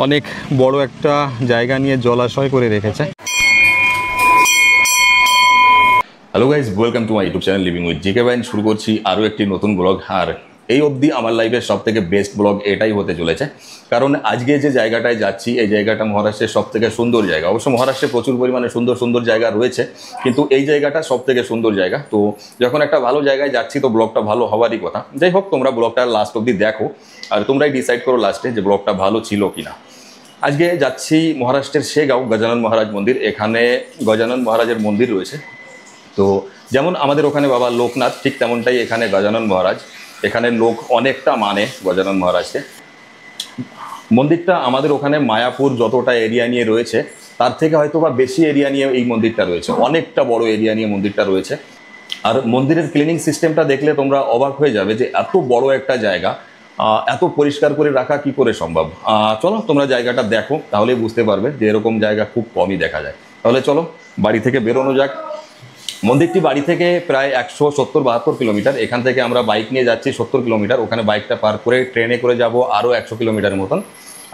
অনেক বড় একটা জায়গা নিয়ে জলাশয় করে রেখেছে। Hello guys, welcome to my YouTube channel living with GK ভাই। শুরু করছি আরও একটি নতুন ব্লগ। আর এই অবধি আমার লাইফের সব থেকে বেস্ট ব্লগ এটাই হতে চলেছে, কারণ আজকে যে জায়গাটায় যাচ্ছি এই জায়গাটা মহারাষ্ট্রের সব থেকে সুন্দর জায়গা। অবশ্য মহারাষ্ট্রে প্রচুর পরিমাণে সুন্দর সুন্দর জায়গা রয়েছে, কিন্তু এই জায়গাটা সব থেকে সুন্দর জায়গা। তো যখন একটা ভালো জায়গায় যাচ্ছি তো ব্লগটা ভালো হওয়ারই কথা। যাই হোক, তোমরা ব্লগটা লাস্ট অবধি দেখো আর তোমরাই ডিসাইড করো লাস্টে যে ব্লগটা ভালো ছিল কিনা। আজকে যাচ্ছি মহারাষ্ট্রের শেগাঁও গজানন মহারাজ মন্দির। এখানে গজানন মহারাজের মন্দির রয়েছে। তো যেমন আমাদের ওখানে বাবা লোকনাথ, ঠিক তেমনটাই এখানে গজানন মহারাজ। এখানে লোক অনেকটা মানে গজানন মহারাজকে। মন্দিরটা আমাদের ওখানে মায়াপুর যতটা এরিয়া নিয়ে রয়েছে তার থেকে হয়তো বা বেশি এরিয়া নিয়ে এই মন্দিরটা রয়েছে, অনেকটা বড় এরিয়া নিয়ে মন্দিরটা রয়েছে। আর মন্দিরের ক্লিনিং সিস্টেমটা দেখলে তোমরা অবাক হয়ে যাবে যে এত বড় একটা জায়গা এত পরিষ্কার করে রাখা কি করে সম্ভব। চলো তোমরা জায়গাটা দেখো, তাহলেই বুঝতে পারবে যে এরকম জায়গা খুব কমই দেখা যায়। তাহলে চলো বাড়ি থেকে বেরোনো যাক। মন্দিরটি বাড়ি থেকে প্রায় 170-72 কিলোমিটার। এখান থেকে আমরা বাইক নিয়ে যাচ্ছি 70 কিলোমিটার। ওখানে বাইকটা পার্ক করে ট্রেনে করে যাব আরও 100 কিলোমিটার মতন।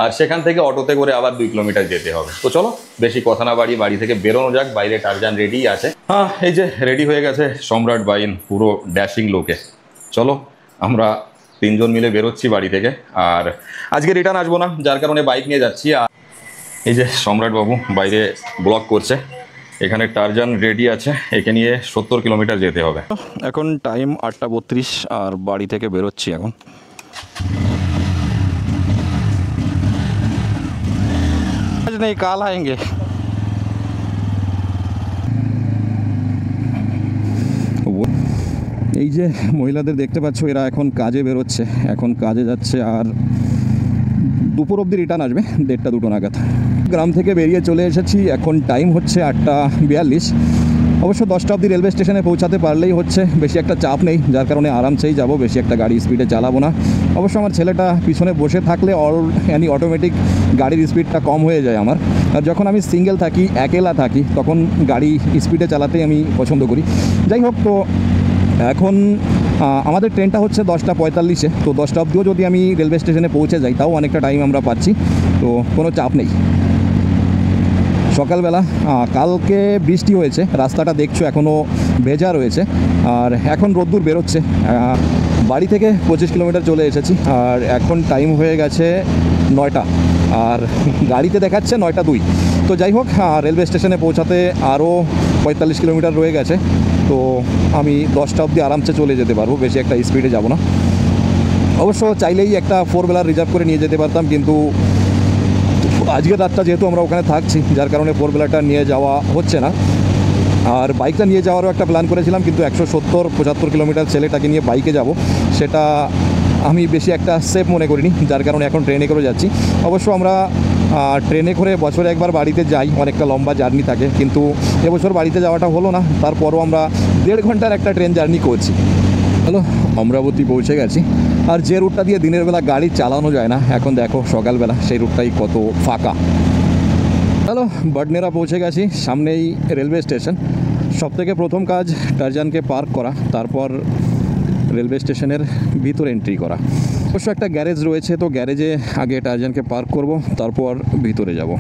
আর সেখান থেকে অটোতে করে আবার 2 কিলোমিটার যেতে হবে। তো চলো বেশি কথা না বাড়ি বাড়ি থেকে বেরোনো যাক। বাইরে টারজান রেডি আছে। এই যে রেডি হয়ে গেছে সম্রাট বাইন, পুরো ড্যাশিং লোকে। চলো আমরা 3 জন মিলে বেরোচ্ছি বাড়ি থেকে। আর আজকে রিটার্ন আসবো না, যার কারণে বাইক নিয়ে যাচ্ছি। আর এই যে সম্রাট বাবু বাইরে ব্লক করছে। এখানে টারজান রেডি আছে, একে নিয়ে 70 কিলোমিটার যেতে হবে। এখন টাইম 8:32 আর বাড়ি থেকে বেরোচ্ছি এখন। আজ নেই, কাল আएंगे। এই যে মহিলাদের দেখতে পাচ্ছ, এরা এখন কাজে বেরোচ্ছে, এখন কাজে যাচ্ছে। আর দুপুর অবধি রিটার্ন আসবে 1:30-2 নাগাদ। গ্রাম থেকে বেরিয়ে চলে এসেছি। এখন টাইম হচ্ছে 8:42। অবশ্য 10টা অবধি রেলওয়ে স্টেশনে পৌঁছাতে পারলেই হচ্ছে, বেশি একটা চাপ নেই, যার কারণে আরামসেই যাব, বেশি একটা গাড়ি স্পিডে চালাবো না। অবশ্য আমার ছেলেটা পিছনে বসে থাকলে অটোমেটিক গাড়ির স্পিডটা কম হয়ে যায় আমার। আর যখন আমি সিঙ্গেল থাকি, একেলা থাকি, তখন গাড়ি স্পিডে চালাতেই আমি পছন্দ করি। যাই হোক, তো এখন আমাদের ট্রেনটা হচ্ছে 10:45-এ। তো 10টা অবধিও যদি আমি রেলওয়ে স্টেশনে পৌঁছে যাই তাও অনেকটা টাইম আমরা পাচ্ছি, তো কোনো চাপ নেই। সকালবেলা কালকে বৃষ্টি হয়েছে, রাস্তাটা দেখছো এখনও ভেজা রয়েছে। আর এখন রোদ্দুর বেরোচ্ছে। বাড়ি থেকে 25 কিলোমিটার চলে এসেছি। আর এখন টাইম হয়ে গেছে 9টা, আর গাড়িতে দেখাচ্ছে 9:02। তো যাই হোক, রেলওয়ে স্টেশনে পৌঁছাতে আরও 45 কিলোমিটার রয়ে গেছে। তো আমি 10টা অবধি আরামসে চলে যেতে পারবো, বেশি একটা স্পিডে যাব না। অবশ্য চাইলেই একটা 4 হুইলার রিজার্ভ করে নিয়ে যেতে পারতাম, কিন্তু আজকের রাতটা যেহেতু আমরা ওখানে থাকছি, যার কারণে 4 হুইলারটা নিয়ে যাওয়া হচ্ছে না। আর বাইকটা নিয়ে যাওয়ারও একটা প্ল্যান করেছিলাম, কিন্তু 170-75 কিলোমিটার ছেলেটাকে নিয়ে বাইকে যাব, সেটা আমি বেশি একটা সেফ মনে করিনি, যার কারণে এখন ট্রেনে করে যাচ্ছি। অবশ্য আমরা ট্রেনে করে বছরে একবার বাড়িতে যাই, অনেকটা লম্বা জার্নি থাকে, কিন্তু এবছর বাড়িতে যাওয়াটা হলো না। তারপরও আমরা 1.5 ঘন্টার একটা ট্রেন জার্নি করছি। হ্যালো, অমরাবতী পৌঁছে গেছি। আর যে রুটটা দিয়ে দিনের বেলা গাড়ি চালানো যায় না, এখন দেখো সকালবেলা সেই রুটটাই কত ফাঁকা। হ্যালো, বাডনেরা পৌঁছে গেছি, সামনেই রেলওয়ে স্টেশন। সবথেকে প্রথম কাজ টারজানকে পার্ক করা, তারপর রেলওয়ে স্টেশনের ভিতরে এন্ট্রি করা। অবশ্য একটা গ্যারেজ রয়েছে, তো গ্যারেজে আগে টারজানকে পার্ক করব, তারপর ভিতরে যাব।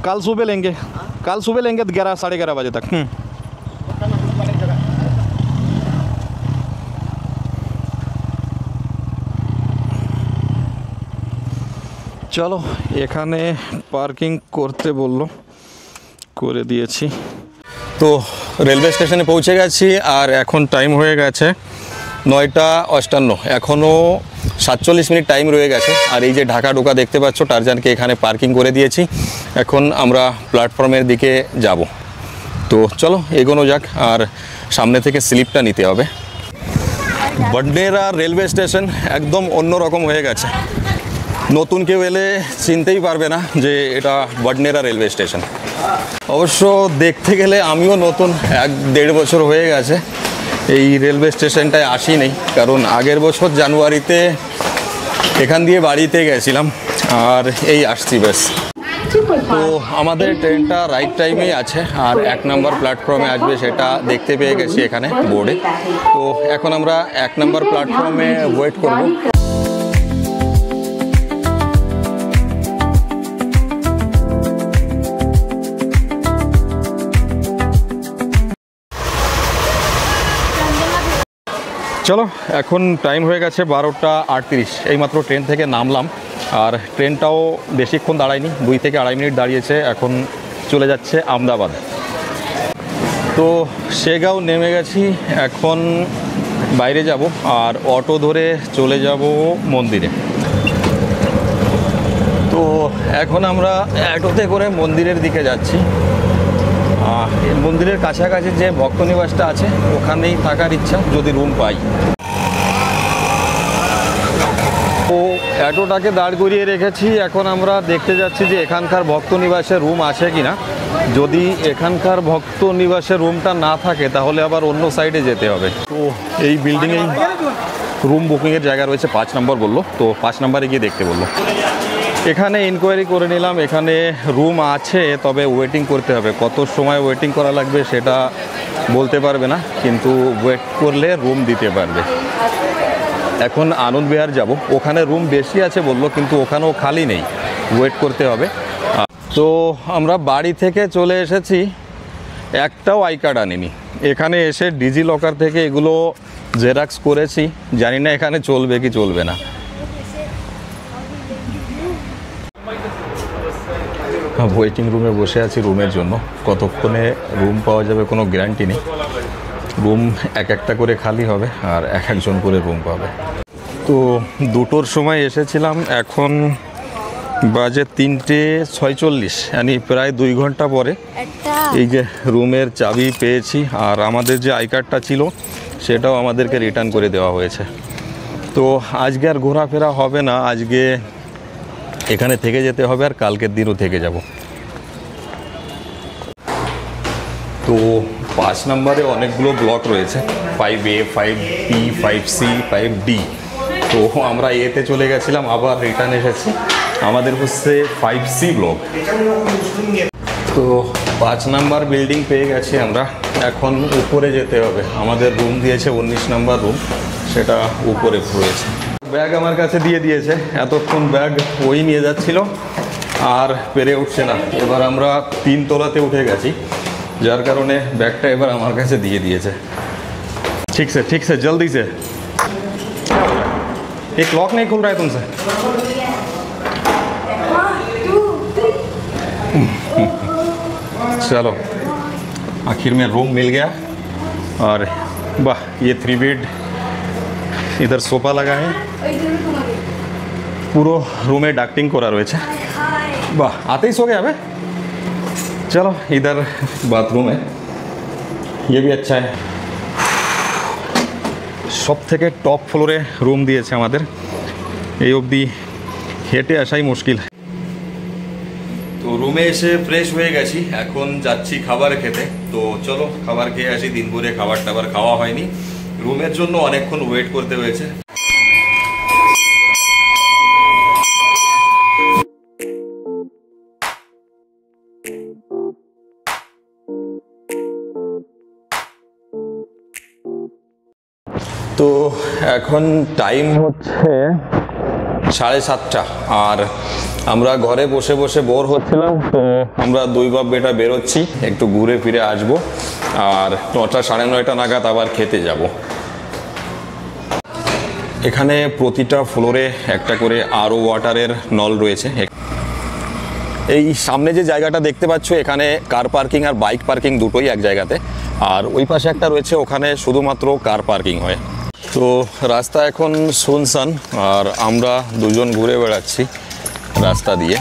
কাল सुबह लेंगे, कल सुबह लेंगे 11-11:30 बजे तक। চলো, এখানে পার্কিং করতে বললো, করে দিয়েছি। তো রেলওয়ে স্টেশনে পৌঁছে গেছি। আর এখন টাইম হয়ে গেছে 9:58। এখনও 47 মিনিট টাইম রয়ে গেছে। আর এই যে ঢাকা ঢোকা দেখতে পাচ্ছ, টারজানকে এখানে পার্কিং করে দিয়েছি। এখন আমরা প্ল্যাটফর্মের দিকে যাব। তো চলো এগোনো যাক। আর সামনে থেকে স্লিপটা নিতে হবে। বাডনেরা রেলওয়ে স্টেশন একদম অন্যরকম হয়ে গেছে। নতুন কেউ এলে চিনতেই পারবে না যে এটা বাডনেরা রেলওয়ে স্টেশন। অবশ্য দেখতে গেলে আমিও নতুন, 1-1.5 বছর হয়ে গেছে এই রেলওয়ে স্টেশনটায় আসি নেই, কারণ আগের বছর জানুয়ারিতে এখান দিয়ে বাড়িতে গেছিলাম আর এই আসছি ব্যাস। তো আমাদের ট্রেনটা রাইট টাইমেই আছে, আর 1 নম্বর প্ল্যাটফর্মে আসবে সেটা দেখতে পেয়ে গেছি এখানে বোর্ডে। তো এখন আমরা 1 নম্বর প্ল্যাটফর্মে ওয়েট করব। চলো, এখন টাইম হয়ে গেছে 12টা 38। এইমাত্র ট্রেন থেকে নামলাম, আর ট্রেনটাও বেশিক্ষণ দাঁড়ায়নি, 2 থেকে 2.5 মিনিট দাঁড়িয়েছে। এখন চলে যাচ্ছে আহমেদাবাদ। তো সেগাঁও নেমে গেছি, এখন বাইরে যাব আর অটো ধরে চলে যাব মন্দিরে। তো এখন আমরা অটোতে করে মন্দিরের দিকে যাচ্ছি। মন্দিরের কাছাকাছি যে ভক্তনিবাসটা আছে ওখানেই থাকার ইচ্ছা, যদি রুম পাই। তো অটোটাকে দাঁড় করিয়ে রেখেছি, এখন আমরা দেখতে যাচ্ছি যে এখানকার ভক্তনিবাসে রুম আছে কি না। যদি এখানকার ভক্তনিবাসে রুমটা না থাকে তাহলে আবার অন্য সাইডে যেতে হবে। তো এই বিল্ডিংয়েই রুম বুকিংয়ের জায়গা রয়েছে, 5 নম্বর বললো, তো 5 নম্বরে গিয়ে দেখতে বললো। এখানে ইনকোয়ারি করে নিলাম, এখানে রুম আছে, তবে ওয়েটিং করতে হবে। কত সময় ওয়েটিং করা লাগবে সেটা বলতে পারবে না, কিন্তু ওয়েট করলে রুম দিতে পারবে। এখন আনন্দ বিহার যাব, ওখানে রুম বেশি আছে বললো, কিন্তু ওখানেও খালি নেই, ওয়েট করতে হবে। তো আমরা বাড়ি থেকে চলে এসেছি, একটাও আই কার্ড আনিনি। এখানে এসে ডিজি লকার থেকে এগুলো জেরক্স করেছি, জানি না এখানে চলবে কি চলবে না। ওয়েটিং রুমে বসে আছি রুমের জন্য, কতক্ষণে রুম পাওয়া যাবে কোনো গ্যারান্টি নেই। রুম একটা করে খালি হবে আর একজন করে রুম পাবে। তো 2টোর সময় এসেছিলাম, এখন বাজে 3:46, মানে প্রায় 2 ঘন্টা পরে এই যে রুমের চাবি পেয়েছি। আর আমাদের যে আই কার্ডটা ছিল সেটাও আমাদেরকে রিটার্ন করে দেওয়া হয়েছে। তো আজকে আর ঘোরাফেরা হবে না, আজকে এখানে থেকে যেতে হবে, আর কালকের দিনও থেকে যাব। তো 5 নম্বরে অনেকগুলো ব্লক রয়েছে, 5A, 5B, 5C, 5D। তো আমরা এতে চলে গেছিলাম, আবার রিটার্ন এসেছি, আমাদের হচ্ছে 5C ব্লক। তো 5 নম্বর বিল্ডিং পেয়ে গেছি আমরা, এখন উপরে যেতে হবে। আমাদের রুম দিয়েছে 19 নম্বর রুম, সেটা উপরে রয়েছে। ব্যাগ আমার কাছে দিয়ে দিয়েছে, এতক্ষণ ব্যাগ ওই নিয়ে যাচ্ছিল, আর পেরে উঠছে না। এবার আমরা 3 তলাতে উঠে গেছি, যার কারণে ব্যাগটা এবার আমার কাছে দিয়ে দিয়েছে। ঠিক সে জলদি সে। एक लॉक नहीं खुल रहा है तुमसे। चलो, आखिर में रूम मिल गया। और वाह, ये 3 बेड, इधर सोफा लगा है, পুরো রুমে ডাক্টিং করা রয়েছে। বাহ, आते ही सो गया बे। चलो, इधर बाथरूम है, ये भी अच्छा है। সব থেকে টপ ফ্লোরে রুম দিয়েছে আমাদের, এই অবধি হেঁটে আসাই মুশকিল। তো রুমে এসে ফ্রেশ হয়ে গেছি, এখন যাচ্ছি খাবার খেতে। তো চলো খাবার খেয়ে আসি, দিন ভরে খাবার টাবার খাওয়া হয়নি, রুমের জন্য অনেকক্ষণ ওয়েট করতে হয়েছে। তো এখন টাইম হচ্ছে 7:30, আর আমরা ঘরে বসে বসে বোর হচ্ছিলাম। তো আমরা 2 বাপ বেটা বেরোচ্ছি, একটু ঘুরে ফিরে আসবো, আর 9টা 9:30 নাগাদ আবার খেতে যাব। এখানে প্রতিটা ফ্লোরে একটা করে আরও ওয়াটারের নল রয়েছে। এই সামনে যে জায়গাটা দেখতে পাচ্ছ, এখানে কার পার্কিং আর বাইক পার্কিং দুটোই এক জায়গাতে, আর ওই পাশে একটা রয়েছে, ওখানে শুধুমাত্র কার পার্কিং হয়। তো রাস্তা এখন শুনশান, আর আমরা দুজন ঘুরে বেড়াচ্ছি রাস্তা দিয়ে।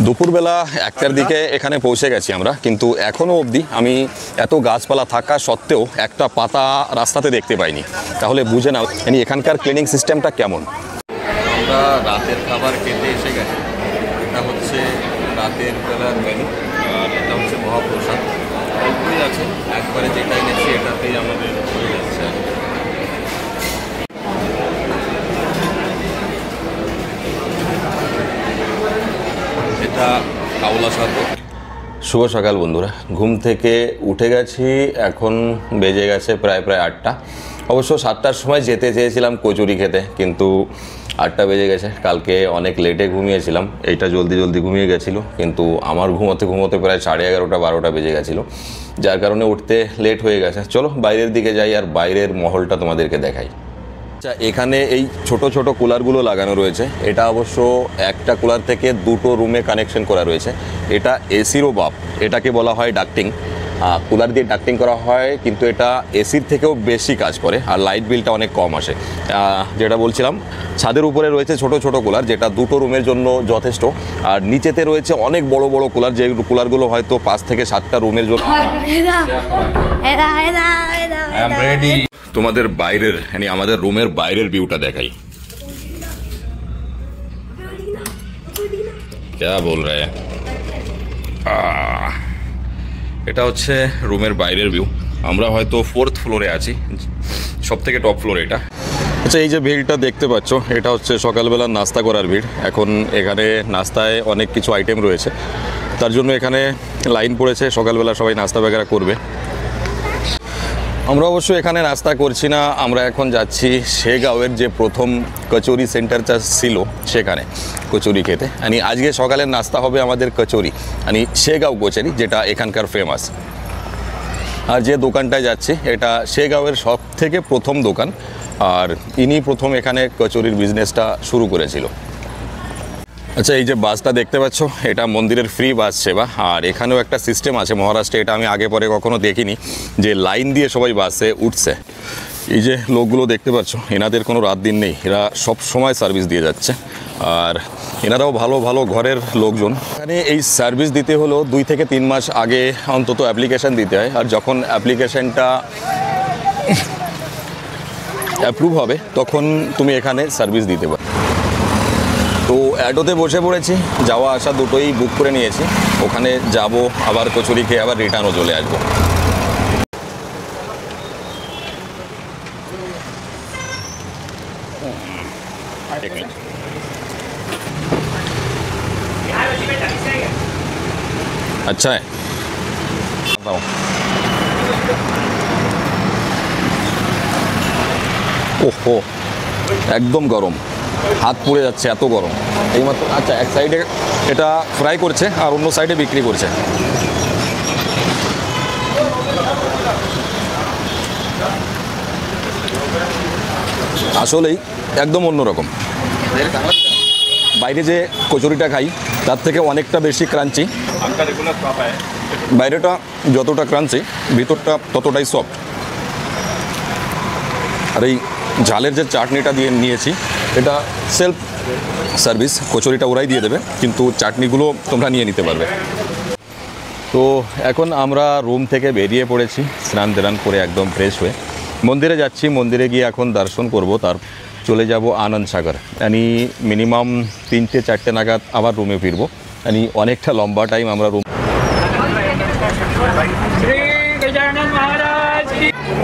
দুপুরবেলা 1টার দিকে এখানে পৌঁছে গেছি আমরা, কিন্তু এখনও অবধি আমি এত গাছপালা থাকা সত্ত্বেও একটা পাতা রাস্তাতে দেখতে পাইনি। তাহলে বুঝে নাও এখানকার ক্লিনিং সিস্টেমটা কেমন। আমরা রাতের খাবার খেতে এসে গেছি, এটা হচ্ছে রাতের বেলার মেনু, আর এটা হচ্ছে মহাপ্রসাদ। অল্পই আছে, একবারে যেটা এনেছি এটাতেই আমাদের হয়ে যাচ্ছে। এটা কাওলা শরবত। শুভ সকাল বন্ধুরা, ঘুম থেকে উঠে গেছি, এখন বেজে গেছে প্রায় 8টা। অবশ্য 7টার সময় যেতে চেয়েছিলাম কচুরি খেতে, কিন্তু 8টা বেজে গেছে। কালকে অনেক লেটে ঘুমিয়েছিলাম, এইটা জলদি ঘুমিয়ে গেছিলো, কিন্তু আমার ঘুমোতে প্রায় 11:30 12টা বেজে গেছিলো, যার কারণে উঠতে লেট হয়ে গেছে। চলো বাইরের দিকে যাই আর বাইরের মহলটা তোমাদেরকে দেখাই। আচ্ছা, এখানে এই ছোট ছোট কুলারগুলো লাগানো রয়েছে। এটা অবশ্য একটা কুলার থেকে দুটো রুমে কানেকশন করা রয়েছে। এটা এসিরও বাপ, এটাকে বলা হয় ডাক্টিং। কুলার দিয়ে ডাক্টিং করা হয়, কিন্তু এটা এসির থেকেও বেশি কাজ করে আর লাইট বিলটা অনেক কম আসে। যেটা বলছিলাম, ছাদের উপরে রয়েছে ছোট ছোট কুলার, যেটা দুটো রুমের জন্য যথেষ্ট। আর নিচেতে রয়েছে অনেক বড় বড় কুলার, যে কুলারগুলো হয়তো 5 থেকে 7টা রুমের জন্য। তোমাদের বাইরের, মানে আমাদের রুমের বাইরের ভিউটা দেখাই। क्या बोल रहे हैं? এটা হচ্ছে রুমের বাইরের ভিউ। আমরা হয়তো 4th ফ্লোরে আছি, সব থেকে টপ ফ্লোর এটা। আচ্ছা, এই যে ভিড়টা দেখতে পাচ্ছ, এটা হচ্ছে সকালবেলা নাস্তা করার ভিড়। এখন এখানে নাস্তায় অনেক কিছু আইটেম রয়েছে, তার জন্য এখানে লাইন পড়েছে। সকালবেলা সবাই নাস্তা বেগারা করবে। আমরা অবশ্য এখানে নাস্তা করছি না, আমরা এখন যাচ্ছি শেগাঁওয়ের যে প্রথম কচুরি সেন্টারটা ছিল সেখানে কচুরি খেতে। আজকে সকালের নাস্তা হবে আমাদের কচুরি, শেগাঁও কচুরি, যেটা এখানকার ফেমাস। আর যে দোকানটায় যাচ্ছি এটা শেগাঁওয়ের সব থেকে প্রথম দোকান, আর ইনি প্রথম এখানে কচুরির বিজনেসটা শুরু করেছিল। আচ্ছা, এই যে বাসটা দেখতে পাচ্ছ, এটা মন্দিরের ফ্রি বাস সেবা। আর এখানেও একটা সিস্টেম আছে মহারাষ্ট্রে, এটা আমি আগে পরে কখনো দেখিনি, যে লাইন দিয়ে সবাই বাসে উঠছে। এই যে লোকগুলো দেখতে পাচ্ছ, এনাদের কোনো রাত দিন নেই, এরা সব সময় সার্ভিস দিয়ে যাচ্ছে। আর এনারাও ভালো ভালো ঘরের লোকজন। এখানে এই সার্ভিস দিতে হলেও 2 থেকে 3 মাস আগে অন্তত অ্যাপ্লিকেশান দিতে হয়। আর যখন অ্যাপ্লিকেশানটা অ্যাপ্রুভ হবে তখন তুমি এখানে সার্ভিস দিতে পারো। তো অ্যাটোতে বসে পড়েছি, যাওয়া আসা দুটোই বুক করে নিয়েছি। ওখানে যাব, আবার কচুরি খেয়ে আবার রিটার্নও চলে আসবো। আচ্ছা, ওহো, একদম গরম, হাত পুড়ে যাচ্ছে, এত গরম এইমাত্র। আচ্ছা, এক সাইডে এটা ফ্রাই করছে আর অন্য সাইডে বিক্রি করছে। আসলেই একদম অন্যরকম। বাইরে যে কচুরিটা খাই তার থেকে অনেকটা বেশি ক্রাঞ্চি। বাইরেটা যতটা ক্রাঞ্চি, ভিতরটা ততটাই সফট। আর এই ঝালের যে চাটনিটা দিয়ে নিয়েছি, এটা সেলফ সার্ভিস, কচুরিটা ওরাই দিয়ে দেবে, কিন্তু চাটনিগুলো তোমরা নিয়ে নিতে পারবে। তো এখন আমরা রুম থেকে বেরিয়ে পড়েছি, স্নান টান করে একদম ফ্রেশ হয়ে মন্দিরে যাচ্ছি। মন্দিরে গিয়ে এখন দর্শন করব, তার চলে যাব আনন্দ সাগর। মিনিমাম 3টে-4টে নাগাদ আবার রুমে ফিরবো। অনেকটা লম্বা টাইম আমরা রুম,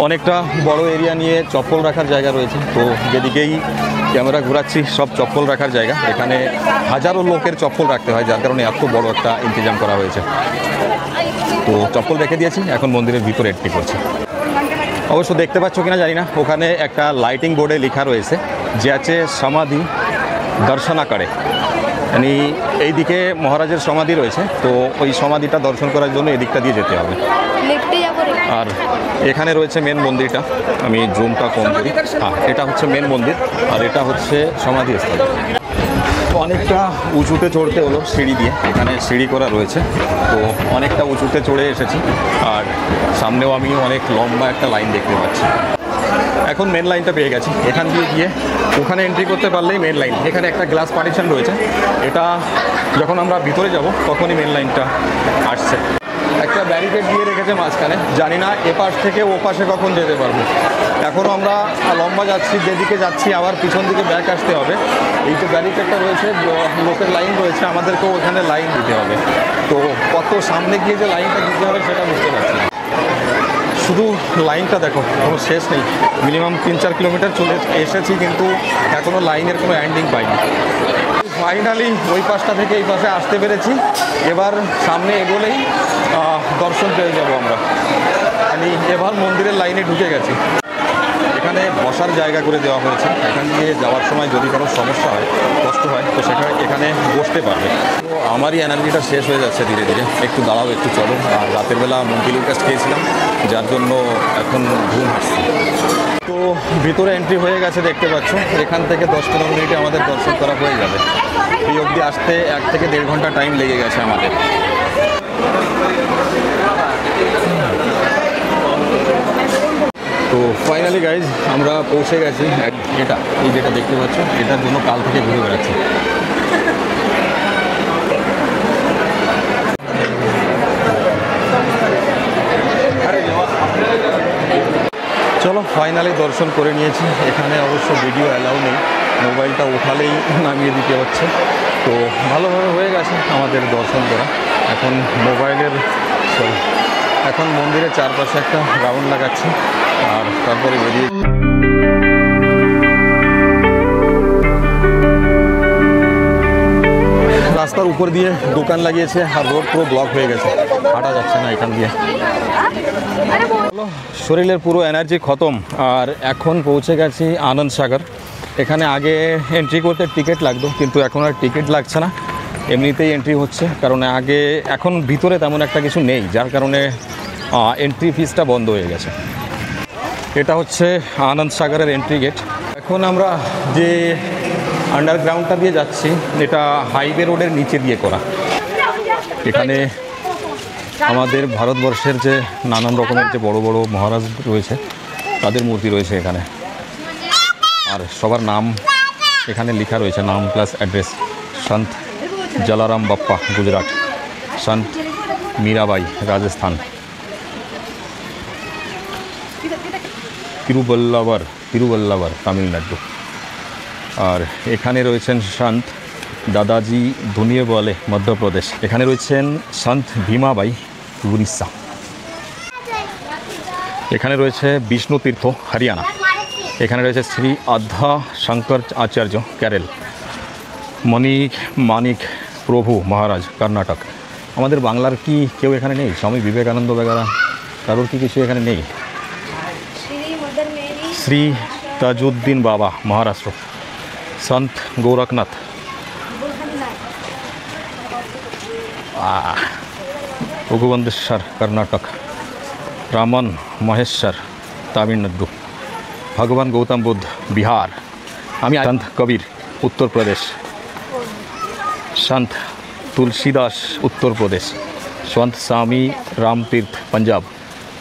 অনেকটা বড় এরিয়া নিয়ে চপ্পল রাখার জায়গা রয়েছে। তো যেদিকেই ক্যামেরা ঘোরাচ্ছি সব চপ্পল রাখার জায়গা। এখানে হাজারো লোকের চপ্পল রাখতে হয়, যার কারণে এত বড় একটা ইন্তজাম করা হয়েছে। তো চপ্পল রেখে দিয়েছি, এখন মন্দিরের ভিতরে এন্ট্রি করছি। অবশ্য দেখতে পাচ্ছ কিনা জানি না, ওখানে একটা লাইটিং বোর্ডে লেখা রয়েছে যে আছে সমাধি দর্শনা করে। এইদিকে মহারাজের সমাধি রয়েছে, তো ওই সমাধিটা দর্শন করার জন্য এদিকটা দিয়ে যেতে হবে। আর এখানে রয়েছে মেন মন্দিরটা, আমি জুমটা কম করি। হ্যাঁ, এটা হচ্ছে মেন মন্দির আর এটা হচ্ছে সমাধিস্থল। অনেকটা উঁচুতে চড়তে হলো সিঁড়ি দিয়ে, এখানে সিঁড়ি করা রয়েছে। তো অনেকটা উঁচুতে চড়ে এসেছি, আর সামনেও আমি অনেক লম্বা একটা লাইন দেখতে পাচ্ছি। এখন মেন লাইনটা পেয়ে গেছি, এখান দিয়ে গিয়ে ওখানে এন্ট্রি করতে পারলেই মেন লাইন। এখানে একটা গ্লাস পার্টিশন রয়েছে, এটা যখন আমরা ভিতরে যাব তখনই মেন লাইনটা আসছে। একটা ব্যারিকেড দিয়ে রেখেছে মাঝখানে, জানি না এপাশ থেকে ও পাশে কখন যেতে পারবো। এখনও আমরা লম্বা যাচ্ছি, যেদিকে যাচ্ছি আবার পিছন দিকে ব্যাক আসতে হবে। এই যে ব্যারিকেডটা রয়েছে, লোকের লাইন রয়েছে, আমাদেরকেও ওখানে লাইন দিতে হবে। তো কত সামনে গিয়ে যে লাইনটা দিতে হবে সেটা বুঝতে পারছি না। শুধু লাইনটা দেখো, কোনো শেষ নেই। মিনিমাম 3-4 কিলোমিটার চলে এসেছি, কিন্তু এখনও লাইনের কোনো এন্ডিং পাইনি। ফাইনালি ওই পাশটা থেকে এই পাশে আসতে পেরেছি। এবার সামনে এগোলেই দর্শন পেয়ে যাবো আমরা। আমি এবার মন্দিরের লাইনে ঢুকে গেছি। এখানে বসার জায়গা করে দেওয়া হয়েছে, এখান দিয়ে যাওয়ার সময় যদি কোনো সমস্যা হয়, কষ্ট হয়, তো সেখানে এখানে বসতে পারবে। তো আমারই এনার্জিটা শেষ হয়ে যাচ্ছে ধীরে ধীরে। একটু দাঁড়াও, একটু চলো। আর রাতের বেলা মন্দিরের কাছে খেয়েছিলাম, যার জন্য এখন ঘুম আসছে। তো ভিতরে এন্ট্রি হয়ে গেছে, দেখতে পাচ্ছ। এখান থেকে 10-15 মিনিটে আমাদের দর্শন করা হয়ে যাবে। এই অবধি আসতে 1 থেকে 1.5 ঘন্টা টাইম লেগে গেছে আমাদের। তো ফাইনালি গাইজ আমরা পৌঁছে গেছি। যেটা দেখতে পাচ্ছ, এটার জন্য কাল থেকে ঘুরে বেড়াচ্ছি। চলো, ফাইনালি দর্শন করে নিয়েছি। এখানে অবশ্য ভিডিও অ্যালাউ নেই, মোবাইলটা উঠালেই নামিয়ে দিতে হচ্ছে। তো ভালোভাবে হয়ে গেছে আমাদের দর্শন করা। এখন এখন মন্দিরের চারপাশে একটা রাউন্ড লাগাচ্ছি, আর তারপরে বেরিয়ে রাস্তার উপর দিয়ে দোকান লাগিয়েছে, আর রোড পুরো ব্লক হয়ে গেছে, হাঁটা যাচ্ছে না এখান দিয়ে। শরীরের পুরো এনার্জি খতম, আর এখন পৌঁছে গেছি আনন্দ সাগর। এখানে আগে এন্ট্রি করতে টিকিট লাগতো, কিন্তু এখন আর টিকিট লাগছে না, এমনিতেই এন্ট্রি হচ্ছে। কারণ এখন ভিতরে তেমন একটা কিছু নেই, যার কারণে এন্ট্রি ফিসটা বন্ধ হয়ে গেছে। এটা হচ্ছে আনন্দ সাগরের এন্ট্রি গেট। এখন আমরা যে আন্ডারগ্রাউন্ডটা দিয়ে যাচ্ছি, এটা হাইওয়ে রোডের নিচে দিয়ে করা। এখানে আমাদের ভারতবর্ষের যে নানান রকমের যে বড় বড় মহারাজ রয়েছে, তাদের মূর্তি রয়েছে এখানে। আর সবার নাম এখানে লেখা রয়েছে, নাম প্লাস অ্যাড্রেস। সন্ত জলারাম বাপ্পা, গুজরাট। সন্ত মীরাবাই, রাজস্থান। তিরুবল্লাবর, তামিলনাড়ু। আর এখানে রয়েছেন সন্ত দাদাজি ধুনিয়েওয়ালে, মধ্যপ্রদেশ। এখানে রয়েছেন সন্ত ভীমাবাই, উড়িষ্যা। এখানে রয়েছে বিষ্ণু তীর্থ, হরিয়ানা। এখানে রয়েছে শ্রী আধ্যা শঙ্কর আচার্য, কেরল। মানিক প্রভু মহারাজ, কর্ণাটক। আমাদের বাংলার কি কেউ এখানে নেই? স্বামী বিবেকানন্দ বেগারা কারোর কি কিছু এখানে নেই? শ্রী তাজউদ্দিন বাবা, মহারাষ্ট্র। সন্ত গোরখনাথ, রঘুবন্দেশ্বর, কর্ণাটক। রামন মহেশ্বর, তামিলনাড়ু। ভগবান গৌতম বুদ্ধ, বিহার। আমি সন্ত কবির, উত্তরপ্রদেশ। সন্ত তুলসীদাস, উত্তরপ্রদেশ। সন্ত স্বামী রামতীর্থ, পাঞ্জাব।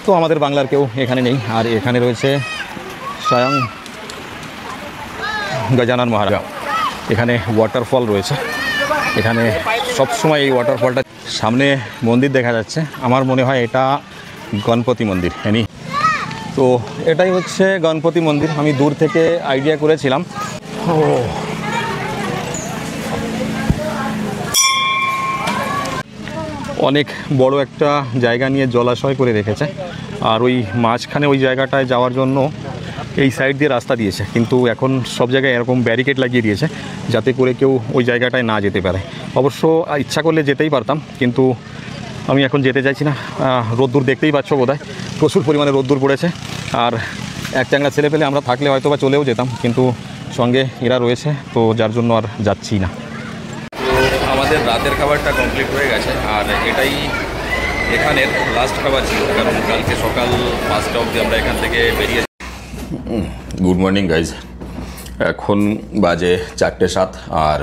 তো আমাদের বাংলার কেউ এখানে নেই। আর এখানে রয়েছে স্বয়ং গজানন মহারাজ। এখানে ওয়াটারফল রয়েছে। এখানে সবসময় এই ওয়াটারফলটা সামনে মন্দির দেখা যাচ্ছে। আমার মনে হয় এটা গণপতি মন্দির। তো এটাই হচ্ছে গণপতি মন্দির। আমি দূর থেকে আইডিয়া করেছিলাম। অনেক বড় একটা জায়গা নিয়ে জলাশয় করে রেখেছে, আর ওই মাঝখানে ওই জায়গাটায় যাওয়ার জন্য এই সাইড দিয়ে রাস্তা দিয়েছে। কিন্তু এখন সব জায়গায় এরকম ব্যারিকেড লাগিয়ে দিয়েছে, যাতে করে কেউ ওই জায়গাটায় না যেতে পারে। অবশ্য ইচ্ছা করলে যেতেই পারতাম, কিন্তু আমি এখন যেতে চাইছি না। রোদ্দুর দেখতেই পাচ্ছ, বোধহয় প্রচুর পরিমাণে রোদ্দুর পড়েছে। আর এক চাঙ্গা ছেলে পেলে আমরা থাকলে হয়তো বা চলেও যেতাম, কিন্তু সঙ্গে এরা রয়েছে, তো যার জন্য আর যাচ্ছি না। আমাদের রাতের খাবারটা কমপ্লিট হয়ে গেছে, আর এটাই এখানের লাস্ট খাবার ছিল, কারণ কালকে সকাল 5টা অবধি আমরা এখান থেকে বেরিয়ে। গুড মর্নিং গাইজ, এখন বাজে 4:07, আর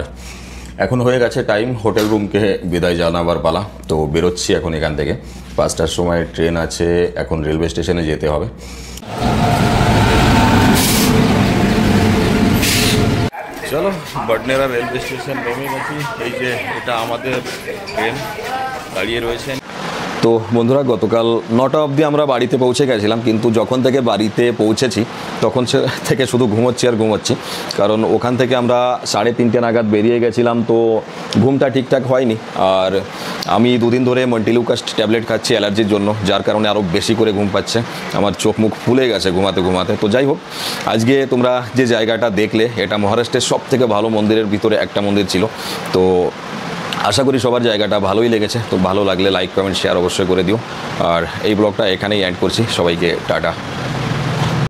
এখন হয়ে গেছে টাইম হোটেল রুমকে বিদায় জানাবার পালা। তো বেরোচ্ছি এখন এখান থেকে। 5টার সময় ট্রেন আছে, এখন রেলওয়ে স্টেশনে যেতে হবে। চলো, বডনেরা রেলওয়ে স্টেশন নেমে গেছি। এই যে এটা আমাদের ট্রেন দাঁড়িয়ে রয়েছে। তো বন্ধুরা গতকাল 9টা অবধি আমরা বাড়িতে পৌঁছে গেছিলাম, কিন্তু যখন থেকে বাড়িতে পৌঁছেছি তখন থেকে শুধু ঘুমোচ্ছি আর ঘুমোচ্ছি। কারণ ওখান থেকে আমরা 3:30 নাগাদ বেরিয়ে গেছিলাম, তো ঘুমটা ঠিকঠাক হয়নি। আর আমি 2 দিন ধরে মন্টিলুকাস্ট ট্যাবলেট খাচ্ছি অ্যালার্জির জন্য, যার কারণে আরও বেশি করে ঘুম পাচ্ছে, আমার চোখ মুখ ফুলে গেছে ঘুমাতে ঘুমাতে। তো যাই হোক, আজকে তোমরা যে জায়গাটা দেখলে এটা মহারাষ্ট্রের সব থেকে ভালো মন্দিরের ভিতরে একটা মন্দির ছিল। তো আশা করি সবার জায়গাটা ভালোই লেগেছে। তো ভালো লাগলে লাইক কমেন্ট শেয়ার অবশ্যই করে দিও। আর এই ব্লগটা এখানেই এন্ড করছি। সবাইকে টাটা।